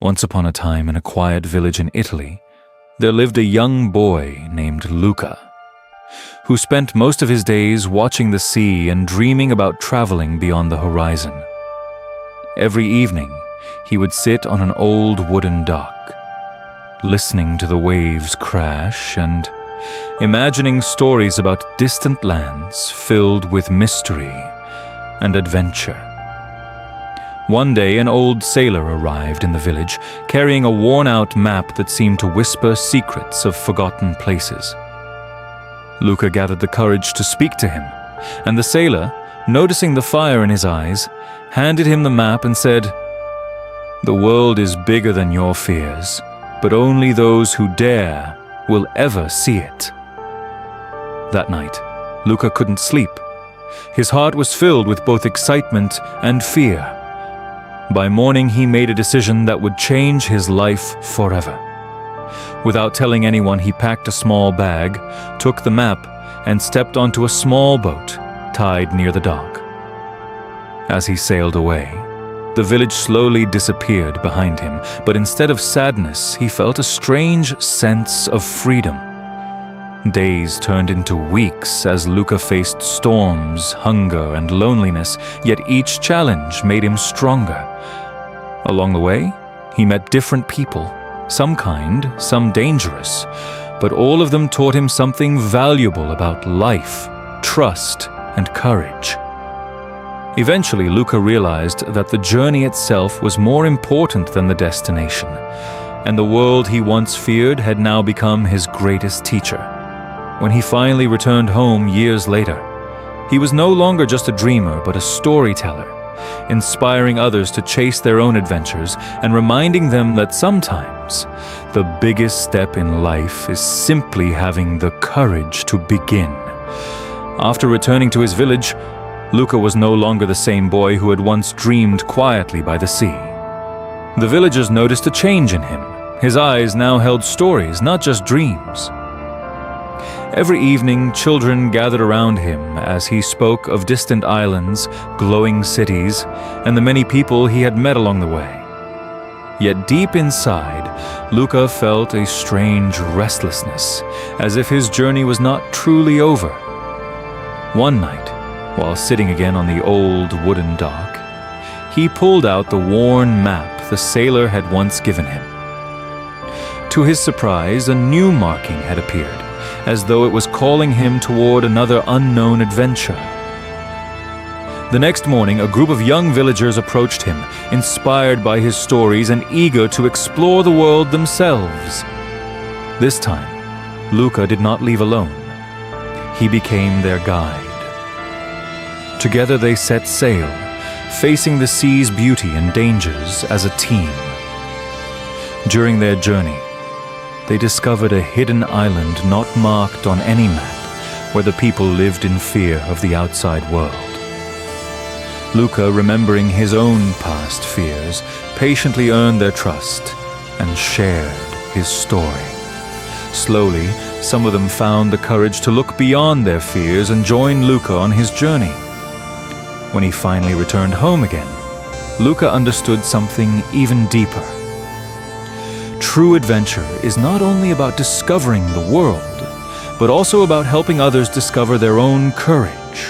Once upon a time, in a quiet village in Italy, there lived a young boy named Luca, who spent most of his days watching the sea and dreaming about traveling beyond the horizon. Every evening, he would sit on an old wooden dock, listening to the waves crash and imagining stories about distant lands filled with mystery and adventure. One day, an old sailor arrived in the village, carrying a worn-out map that seemed to whisper secrets of forgotten places. Luca gathered the courage to speak to him, and the sailor, noticing the fire in his eyes, handed him the map and said, "The world is bigger than your fears, but only those who dare will ever see it." That night, Luca couldn't sleep. His heart was filled with both excitement and fear. By morning, he made a decision that would change his life forever. Without telling anyone, he packed a small bag, took the map, and stepped onto a small boat tied near the dock. As he sailed away, the village slowly disappeared behind him, but instead of sadness, he felt a strange sense of freedom. Days turned into weeks as Luca faced storms, hunger, and loneliness, yet each challenge made him stronger. Along the way, he met different people, some kind, some dangerous, but all of them taught him something valuable about life, trust, and courage. Eventually, Luca realized that the journey itself was more important than the destination, and the world he once feared had now become his greatest teacher. When he finally returned home years later, he was no longer just a dreamer but a storyteller, inspiring others to chase their own adventures and reminding them that sometimes the biggest step in life is simply having the courage to begin. After returning to his village, Luca was no longer the same boy who had once dreamed quietly by the sea. The villagers noticed a change in him. His eyes now held stories, not just dreams. Every evening, children gathered around him as he spoke of distant islands, glowing cities, and the many people he had met along the way. Yet deep inside, Luca felt a strange restlessness, as if his journey was not truly over. One night, while sitting again on the old wooden dock, he pulled out the worn map the sailor had once given him. To his surprise, a new marking had appeared, as though it was calling him toward another unknown adventure. The next morning, a group of young villagers approached him, inspired by his stories and eager to explore the world themselves. This time, Luca did not leave alone. He became their guide. Together they set sail, facing the sea's beauty and dangers as a team. During their journey, they discovered a hidden island not marked on any map, where the people lived in fear of the outside world. Luca, remembering his own past fears, patiently earned their trust and shared his story. Slowly, some of them found the courage to look beyond their fears and join Luca on his journey. When he finally returned home again, Luca understood something even deeper. True adventure is not only about discovering the world, but also about helping others discover their own courage.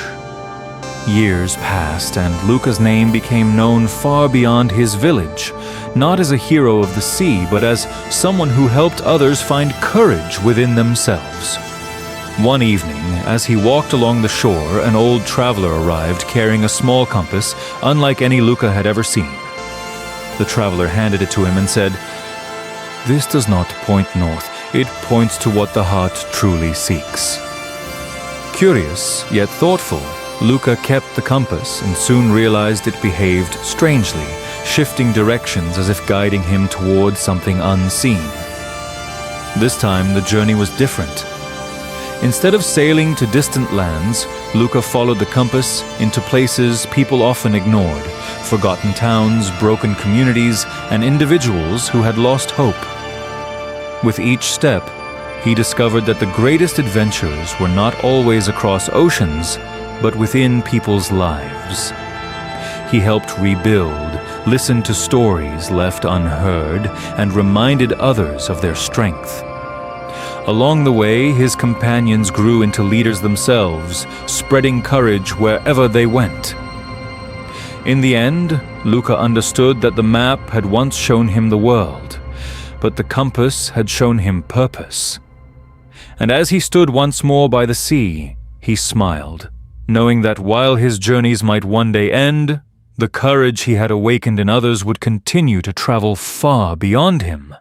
Years passed, and Luca's name became known far beyond his village, not as a hero of the sea, but as someone who helped others find courage within themselves. One evening, as he walked along the shore, an old traveler arrived carrying a small compass, unlike any Luca had ever seen. The traveler handed it to him and said, "This does not point north. It points to what the heart truly seeks." Curious, yet thoughtful, Luca kept the compass and soon realized it behaved strangely, shifting directions as if guiding him towards something unseen. This time, the journey was different. Instead of sailing to distant lands, Luca followed the compass into places people often ignored, forgotten towns, broken communities, and individuals who had lost hope. With each step, he discovered that the greatest adventures were not always across oceans, but within people's lives. He helped rebuild, listened to stories left unheard, and reminded others of their strength. Along the way, his companions grew into leaders themselves, spreading courage wherever they went. In the end, Luca understood that the map had once shown him the world, but the compass had shown him purpose. And as he stood once more by the sea, he smiled, knowing that while his journeys might one day end, the courage he had awakened in others would continue to travel far beyond him.